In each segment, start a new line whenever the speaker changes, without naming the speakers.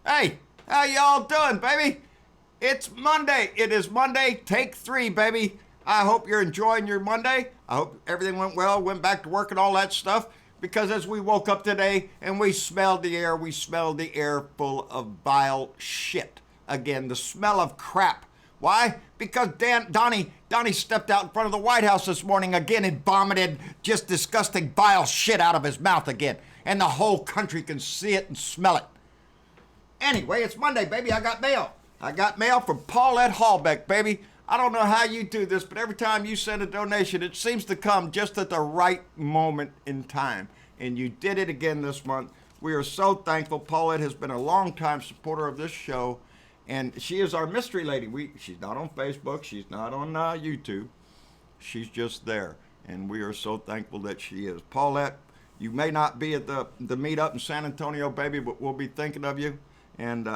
Hey, how y'all doing, baby? It's Monday. It is Monday, take 3, baby. I hope you're enjoying your Monday. I hope everything went well, went back to work and all that stuff. Because as we woke up today and we smelled the air full of vile shit. Again, the smell of crap. Why? Because Donnie stepped out in front of the White House this morning again and vomited just disgusting vile shit out of his mouth again. And the whole country can see it and smell it. Anyway, it's Monday, baby. I got mail. I got mail from Paulette Hallbeck, baby. I don't know how you do this, but every time you send a donation, it seems to come just at the right moment in time. And you did it again this month. We are so thankful. Paulette has been a longtime supporter of this show, and she is our mystery lady. She's not on Facebook. She's not on YouTube. She's just there, and we are so thankful that she is. Paulette, you may not be at the meetup in San Antonio, baby, but we'll be thinking of you, and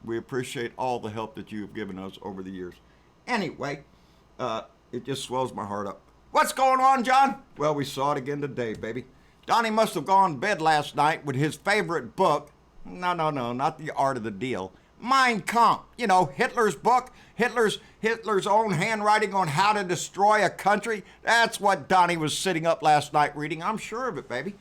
we appreciate all the help that you have given us over the years. Anyway, it just swells my heart up. What's going on, John? Well, we saw it again today, baby. Donnie must have gone to bed last night with his favorite book. No, not The Art of the Deal. Mein Kampf. You know, Hitler's book. Hitler's own handwriting on how to destroy a country. That's what Donnie was sitting up last night reading. I'm sure of it, baby.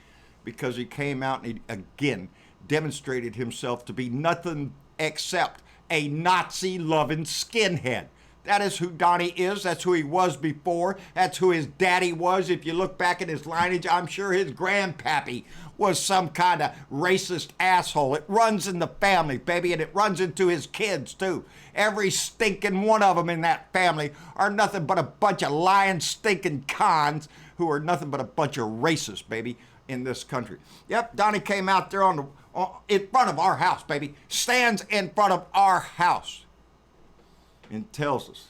Because he came out and he, again, demonstrated himself to be nothing except a Nazi-loving skinhead. That is who Donnie is. That's who he was before. That's who his daddy was. If you look back at his lineage, I'm sure his grandpappy was some kind of racist asshole. It runs in the family, baby, and it runs into his kids, too. Every stinking one of them in that family are nothing but a bunch of lying, stinking cons who are nothing but a bunch of racists, baby, in this country. Yep, Donnie came out there in front of our house, baby. Stands in front of our house and tells us,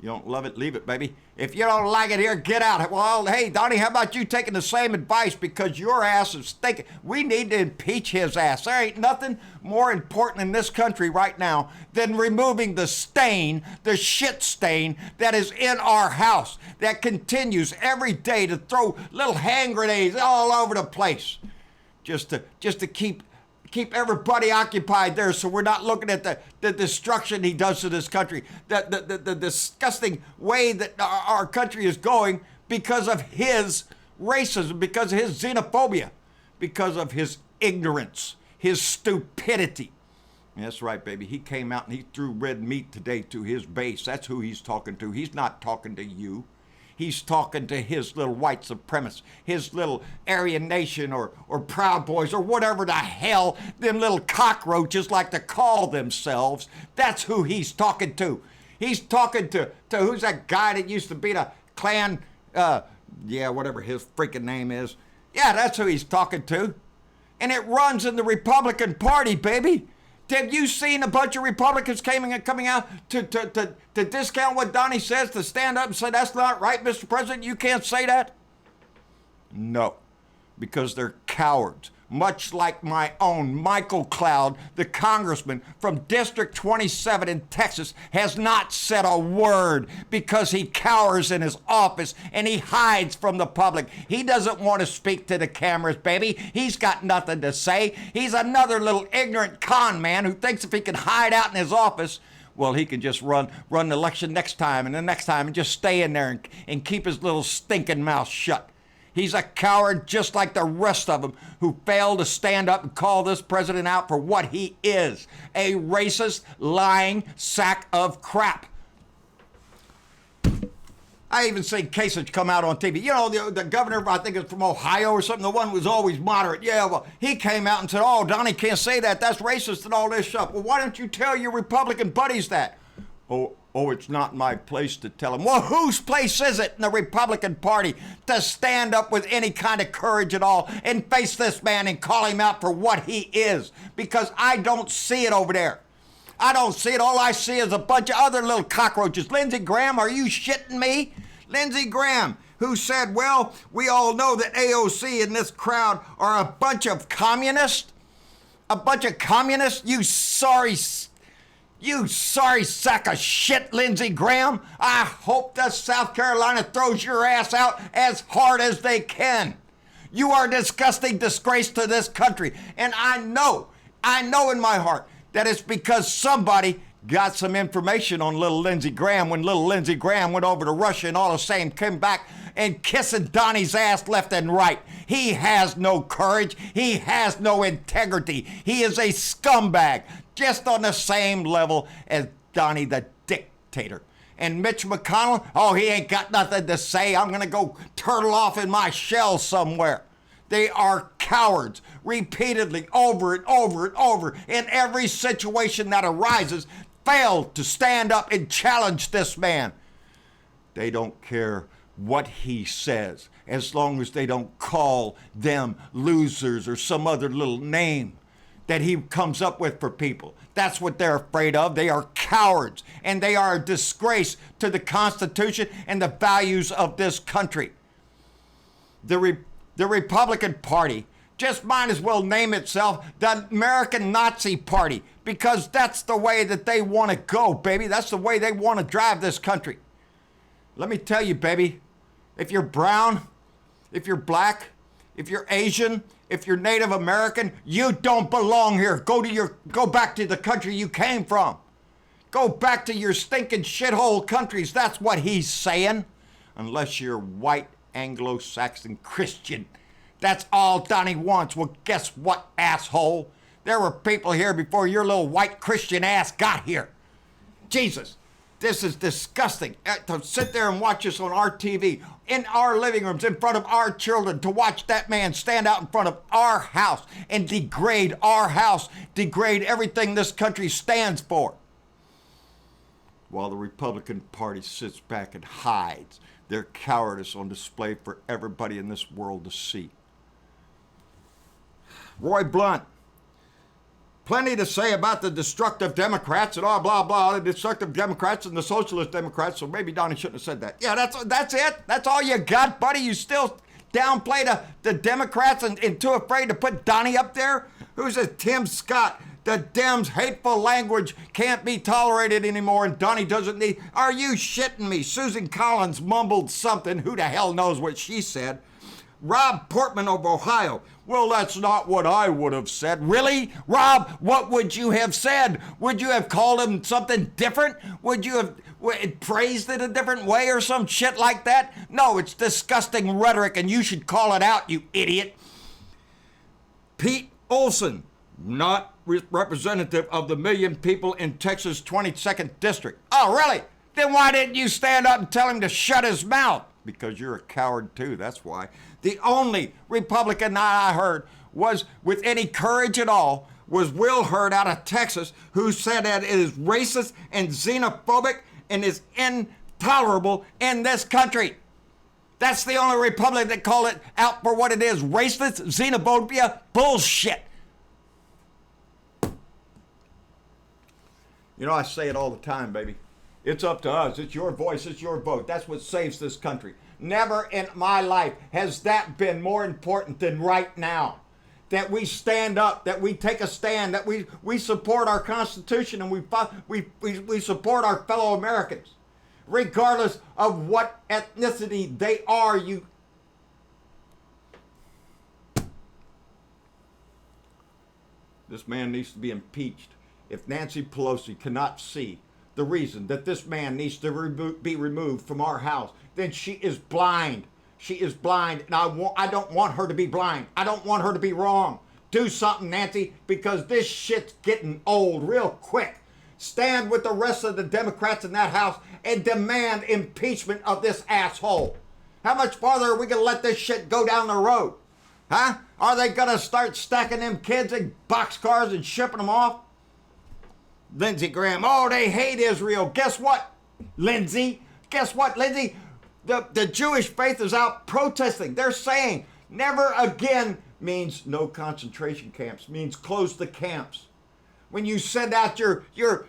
you don't love it, leave it, baby. If you don't like it here, get out. Well, hey, Donnie, how about you taking the same advice, because your ass is thinking we need to impeach his ass. There ain't nothing more important in this country right now than removing the stain, the shit stain that is in our house, that continues every day to throw little hand grenades all over the place just to keep everybody occupied there, so we're not looking at the destruction he does to this country, the disgusting way that our country is going because of his racism, because of his xenophobia, because of his ignorance, his stupidity. That's right, baby. He came out and he threw red meat today to his base. That's who he's talking to. He's not talking to you. He's talking to his little white supremacists, his little Aryan Nation or Proud Boys or whatever the hell them little cockroaches like to call themselves. That's who he's talking to. He's talking to who's that guy that used to be the Klan, whatever his freaking name is. Yeah, that's who he's talking to. And it runs in the Republican Party, baby. Have you seen a bunch of Republicans coming out to discount what Donnie says, to stand up and say, that's not right, Mr. President, you can't say that? No, because they're cowards. Much like my own Michael Cloud, the congressman from District 27 in Texas, has not said a word because he cowers in his office and he hides from the public. He doesn't want to speak to the cameras, baby. He's got nothing to say. He's another little ignorant con man who thinks if he can hide out in his office, well, he can just run the election next time and the next time and just stay in there and keep his little stinking mouth shut. He's a coward just like the rest of them who failed to stand up and call this president out for what he is, a racist, lying sack of crap. I even seen Kasich come out on TV. You know, the governor, I think it's from Ohio or something, the one who was always moderate. Yeah, well, he came out and said, oh, Donnie can't say that. That's racist and all this stuff. Well, why don't you tell your Republican buddies that? Oh, it's not my place to tell them. Well, whose place is it in the Republican Party to stand up with any kind of courage at all and face this man and call him out for what he is? Because I don't see it over there. I don't see it. All I see is a bunch of other little cockroaches. Lindsey Graham, are you shitting me? Lindsey Graham, who said, well, we all know that AOC and this crowd are a bunch of communists. A bunch of communists? You sorry sack of shit, Lindsey Graham. I hope that South Carolina throws your ass out as hard as they can. You are a disgusting disgrace to this country. And I know in my heart that it's because somebody got some information on little Lindsey Graham when little Lindsey Graham went over to Russia and all the same came back and kissing Donnie's ass left and right. He has no courage. He has no integrity. He is a scumbag, just on the same level as Donnie the dictator. And Mitch McConnell, oh, he ain't got nothing to say. I'm going to go turtle off in my shell somewhere. They are cowards, repeatedly, over and over and over, in every situation that arises, fail to stand up and challenge this man. They don't care what he says, as long as they don't call them losers or some other little name that he comes up with for people. That's what they're afraid of. They are cowards, and they are a disgrace to the Constitution and the values of this country. The Republican Party just might as well name itself the American Nazi Party, because that's the way that they want to go, baby. That's the way they want to drive this country. Let me tell you, baby, if you're brown, if you're black, if you're Asian, if you're Native American, you don't belong here. Go back to the country you came from. Go back to your stinking shithole countries. That's what he's saying. Unless you're white, Anglo-Saxon Christian. That's all Donnie wants. Well, guess what, asshole? There were people here before your little white Christian ass got here. Jesus, this is disgusting. To sit there and watch this on our TV, in our living rooms, in front of our children, to watch that man stand out in front of our house and degrade our house, degrade everything this country stands for, while the Republican Party sits back and hides their cowardice on display for everybody in this world to see. Roy Blunt, plenty to say about the destructive Democrats and all blah blah, the destructive Democrats and the socialist Democrats, so maybe Donnie shouldn't have said that. Yeah, that's it. That's all you got, buddy. You still downplay the Democrats and too afraid to put Donnie up there? Who's this Tim Scott? The Dems' hateful language can't be tolerated anymore, and Donnie doesn't need... Are you shitting me? Susan Collins mumbled something. Who the hell knows what she said? Rob Portman of Ohio. Well, that's not what I would have said. Really? Rob, what would you have said? Would you have called him something different? Would you have praised it a different way or some shit like that? No, it's disgusting rhetoric, and you should call it out, you idiot. Pete Olson, not representative of the million people in Texas' 22nd district. Oh, really? Then why didn't you stand up and tell him to shut his mouth? Because you're a coward too, that's why. The only Republican I heard was, with any courage at all, was Will Hurd out of Texas, who said that it is racist and xenophobic and is intolerable in this country. That's the only Republican that call it out for what it is, racist, xenophobia, bullshit. You know, I say it all the time, baby. It's up to us. It's your voice. It's your vote. That's what saves this country. Never in my life has that been more important than right now. That we stand up, that we take a stand, that we support our Constitution, and we support our fellow Americans. Regardless of what ethnicity they are, This man needs to be impeached. If Nancy Pelosi cannot see the reason that this man needs to be removed from our house, then she is blind. She is blind, and I don't want her to be blind. I don't want her to be wrong. Do something, Nancy, because this shit's getting old real quick. Stand with the rest of the Democrats in that house and demand impeachment of this asshole. How much farther are we going to let this shit go down the road? Huh? Are they going to start stacking them kids in boxcars and shipping them off? Lindsey Graham, oh, they hate Israel. Guess what, Lindsey? Guess what, Lindsey? The Jewish faith is out protesting. They're saying never again means no concentration camps, means close the camps. When you send out your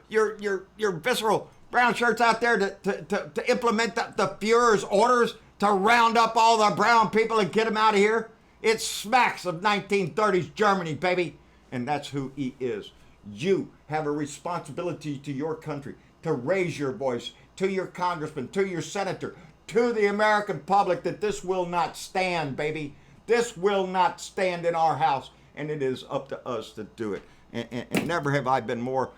visceral brown shirts out there to implement the Fuhrer's orders to round up all the brown people and get them out of here, it smacks of 1930s Germany, baby. And that's who he is. You have a responsibility to your country to raise your voice to your congressman, to your senator, to the American public, that this will not stand, baby. This will not stand in our house, and it is up to us to do it. And never have I been more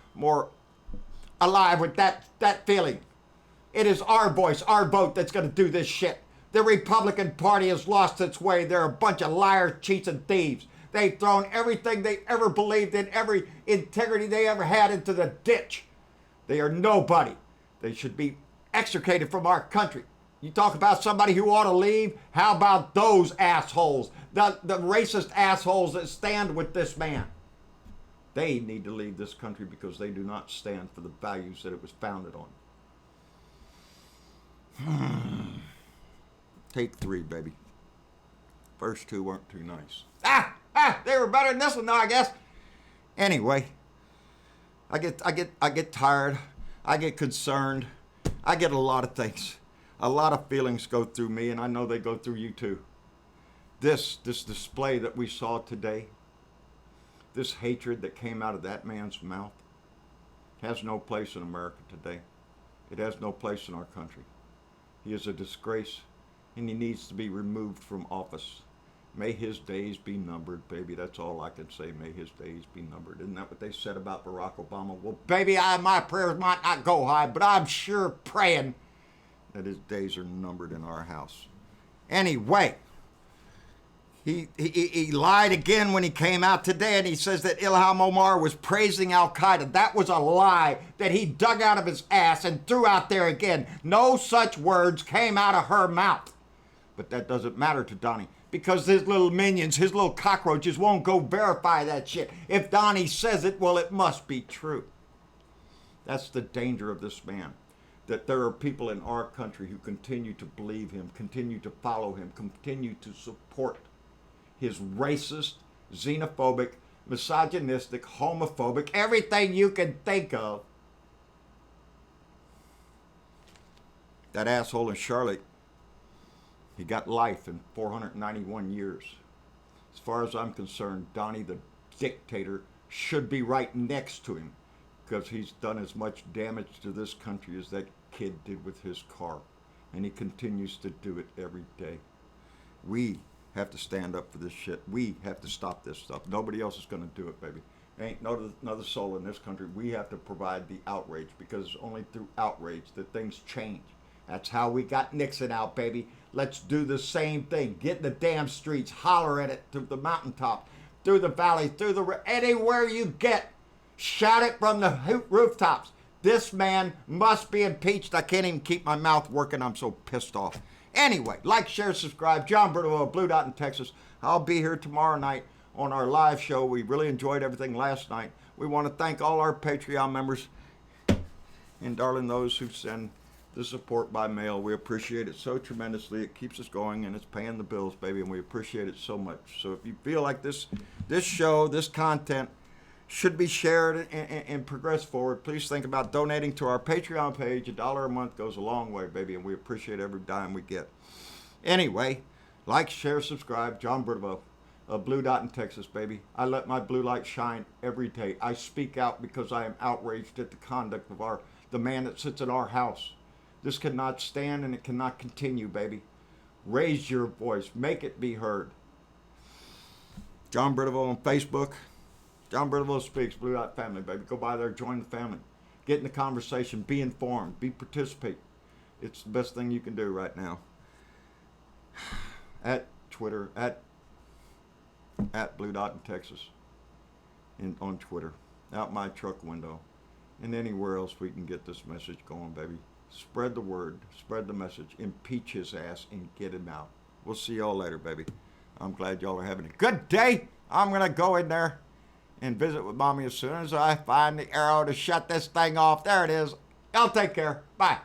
alive with that feeling. It is our voice, our vote that's going to do this shit. The Republican Party has lost its way. They're a bunch of liars, cheats, and thieves. They've thrown everything they ever believed in, every integrity they ever had into the ditch. They are nobody. They should be extricated from our country. You talk about somebody who ought to leave? How about those assholes? The racist assholes that stand with this man. They need to leave this country because they do not stand for the values that it was founded on. Take 3, baby. First 2 weren't too nice. They were better than this one, though, I guess. Anyway, I get tired. I get concerned. I get a lot of things. A lot of feelings go through me, and I know they go through you too. This display that we saw today, this hatred that came out of that man's mouth, has no place in America today. It has no place in our country. He is a disgrace, and he needs to be removed from office. May his days be numbered, baby. That's all I can say. May his days be numbered. Isn't that what they said about Barack Obama? Well, baby, my prayers might not go high, but I'm sure praying that his days are numbered in our house. Anyway, he lied again when he came out today, and he says that Ilhan Omar was praising Al-Qaeda. That was a lie that he dug out of his ass and threw out there again. No such words came out of her mouth. But that doesn't matter to Donnie, because his little minions, his little cockroaches won't go verify that shit. If Donnie says it, well, it must be true. That's the danger of this man. That there are people in our country who continue to believe him, continue to follow him, continue to support his racist, xenophobic, misogynistic, homophobic, everything you can think of. That asshole in Charlotte, he got life in 491 years. As far as I'm concerned, Donnie the dictator should be right next to him, because he's done as much damage to this country as that kid did with his car. And he continues to do it every day. We have to stand up for this shit. We have to stop this stuff. Nobody else is going to do it, baby. There ain't another soul in this country. We have to provide the outrage, because it's only through outrage that things change. That's how we got Nixon out, baby. Let's do the same thing. Get in the damn streets, holler at it through the mountaintop, through the valley, anywhere you get. Shout it from the rooftops. This man must be impeached. I can't even keep my mouth working. I'm so pissed off. Anyway, like, share, subscribe. John Bertolo, Blue Dot in Texas. I'll be here tomorrow night on our live show. We really enjoyed everything last night. We want to thank all our Patreon members and, darling, those who send the support by mail. We appreciate it so tremendously. It keeps us going, and it's paying the bills, baby, and we appreciate it so much. So if you feel like this show, this content should be shared and progress forward, please think about donating to our Patreon page. $1 a month goes a long way, baby, and we appreciate every dime we get. Anyway, like, share, subscribe. John Bertolo, Blue Dot in Texas, baby. I let my blue light shine every day. I speak out because I am outraged at the conduct of the man that sits in our house. This cannot stand, and it cannot continue, baby. Raise your voice. Make it be heard. John Bertolo on Facebook. John Bertolo Speaks, Blue Dot Family, baby. Go by there, join the family. Get in the conversation, be informed, participate. It's the best thing you can do right now. At Twitter, at Blue Dot in Texas, on Twitter, out my truck window, and anywhere else we can get this message going, baby. Spread the word, spread the message, impeach his ass, and get him out. We'll see y'all later, baby. I'm glad y'all are having a good day. I'm going to go in there and visit with mommy as soon as I find the arrow to shut this thing off. There it is. Y'all take care. Bye.